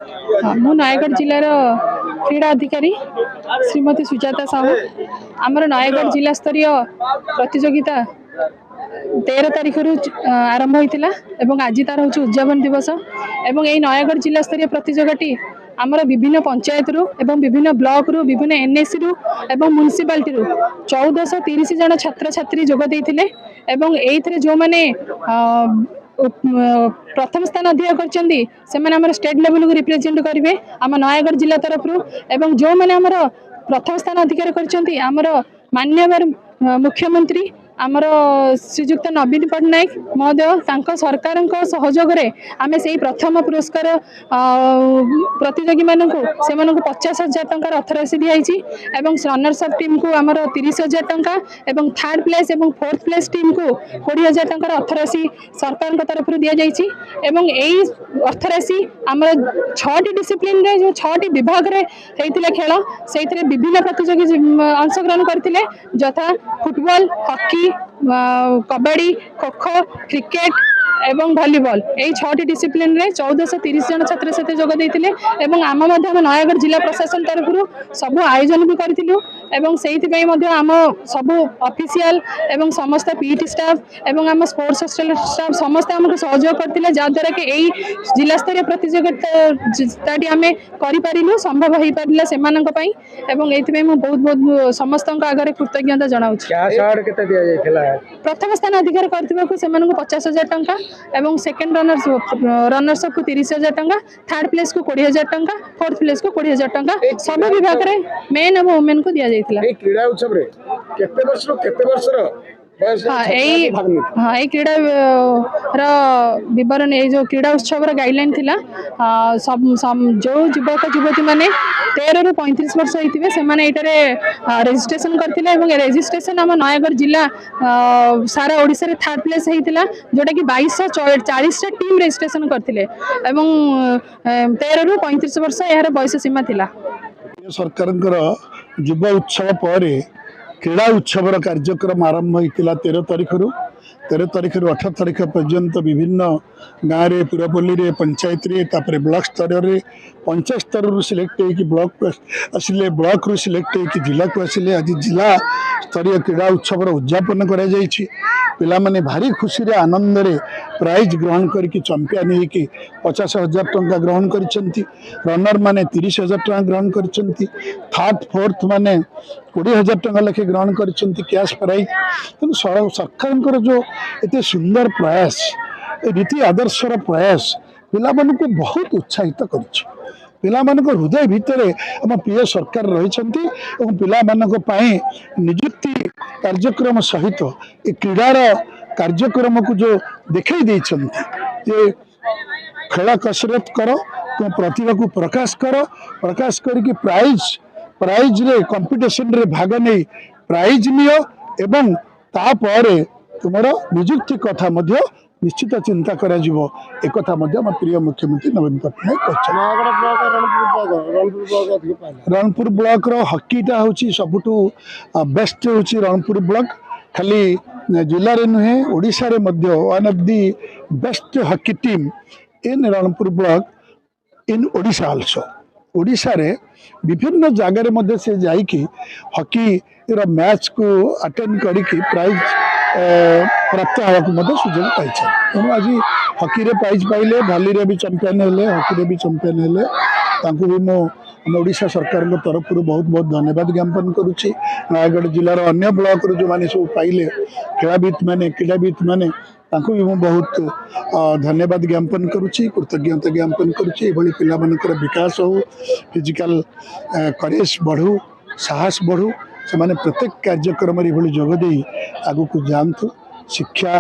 मु नयगढ़ जिलार क्रीड़ा अधिकारी श्रीमती सुजाता साहू आमर नयगढ़ जिला स्तरीय प्रतियोगिता 13 तारीख रु आरंभ होता एवं आज तार हूँ उद्यापन दिवस एवं यही नयगढ़ जिला स्तरीय प्रतियोगिता आमर विभिन्न पंचायत रु एवं विभिन्न ब्लॉक रु विभिन्न एनएससी रु एवं म्युनिसिपालिटी रु 1430 जन छात्र छात्री जोग देइथिले एवं एइथरे जो माने प्रथम स्थान अधिकार कर स्टेट लेवल को रिप्रेजेंट करेंगे आम नयगढ़ जिला तरफ एवं जो मैंने प्रथम स्थान अधिकार कर माननीय मुख्यमंत्री आमर श्रीजुक्त नवीन पट्टनायक महोदय सरकार सहयोग आम से प्रथम पुरस्कार प्रतियोगी मानक से 50,000 टंकार अर्थराशि दिखाई रनर्स अफ टीम को आमर 30,000 टंका एवं थर्ड प्लेस और फोर्थ प्लेस टीम को 20,000 टंकार अर्थराशि सरकार तरफ दि जाइए एवं यही अर्थराशि आमर 6टी डिसिप्लिन रे जो 6टी विभाग रे होता खेल से विभिन्न प्रतियोगी अंशग्रहण करते यथा football hockey kabaddi kho kho cricket एवं वॉलीबॉल यही 6टी डिसिप्लिन रे 1430 जन छात्र छात्री जोग देइथिले एवं आम नयगढ़ जिला प्रशासन तरफ सबू आयोजन भी करूँ एवं से आम सबू ऑफिशियल एवं समस्त पीटी स्टाफ एवं आम स्पोर्ट्स हॉस्टल स्टाफ समस्त आमको सहयोग करते जहाँद्वारा कि यही जिला स्तरीय प्रतियोगिता आम करूँ संभव हो पारा से ये बहुत बहुत समस्त आगे कृतज्ञता जनाऊँ प्रथम स्थान अधिकार करने 50,000 टंका एवं सेकेंड रनर्स को 30,000 टंका थर्ड प्लेस को 20,000 टंका फोर्थ प्लेस को 20,000 टंका सब विभाग में मेन और वुमेन को दि जाइए। क्रीड़ा उत्सव रे केते वर्ष हाँ यही क्रीड़ा विवरण ये जो क्रीड़ा उत्सव गाइडलाइन थिला जो युवक युवती मैंने 13 रु 35 वर्ष होते से रजिस्ट्रेशन करते रजिस्ट्रेशन आम नयगढ़ जिला सारा ओडिशा रे थर्ड प्लेस होता जोटा कि 2240 टीम रजिस्ट्रेशन करते 13 रु 35 वर्ष यार बयस सीमा थिला। सरकार युवा उत्सव पर क्रीड़ा उत्सव कार्यक्रम आरंभ होता 13 तारीख रु 18 तारीख पर्यंत विभिन्न गाँव में पुरपल्ली रे पंचायत रे तापर ब्लॉक स्तर रे पंचायत स्तर रु सिलेक्ट हो ब्लॉक आसिले ब्लॉक रु सिलेक्ट हो जिला को आसिले आज जिला स्तरीय क्रीड़ा उत्सव उद्यापन करा जायछि पिला माने भारी खुशी रे आनंद रे प्राइज ग्रहण करके चैंपियन होगी 50,000 टंका ग्रहण करिसेंती रनर माने 30,000 टंका ग्रहण करिसेंती थर्ड फोर्थ माने 20,000 टंका लेखे ग्रहण करिसेंती कैश प्राइज तेणु सरकार जो एते सुंदर प्रयास रीति आदर्शर प्रयास पिला मानक बहुत उत्साहित करिछि पिला मानक हृदय भितर आम प्रिय सरकार रही पिला मानक पई नियुक्ति कार्यक्रम सहित ए क्रीडार कार्यक्रम को जो देखाई देइछन्ती खेल कसरत कर तुम प्रतिभा को प्रकाश करके प्राइज रे कंपटीशन रे भाग नहीं प्राइज नियो एवं तापर तुमर नियुक्ति कथा मध्य निश्चित चिंता करा जीवो एक कथा मध्य हम प्रिय मुख्यमंत्री नवीन पट्टनायक रणपुर ब्लॉक रो हॉकीटा होची सबुठू बेस्ट होची रणपुर ब्लॉक खाली जिले रे नुहे ओडिशा रे मध्य one of the best hockey team in Ranpur block in Odisha also Odisha रे विभिन्न जगह रे मध्य से जाइकी हॉकी रो मैच को अटेंड करिकी प्राइज प्राप्त होगा सुजोग पाई तेणु आज हॉकी रे प्राइज पाइले भली रे भी चैंपियन हेले हॉकी रे भी चैंपियन हेले तांको भी मो ओडिशा सरकार तरफ बहुत बहुत धन्यवाद ज्ञापन करुच्ची नयगढ़ जिलार अन्य ब्लॉक रू जो मैंने सब पाइले खेलावित मैंने क्रीड़ावित मैंने तांको भी बहुत धन्यवाद ज्ञापन करुच्ची कृतज्ञता ज्ञापन करुच्ची एभली पिला मानकर विकास हो फिजिकल करेज बढ़ू साहस बढ़ू से माने प्रत्येक कार्यक्रम जोगदे आगु को जातु शिक्षा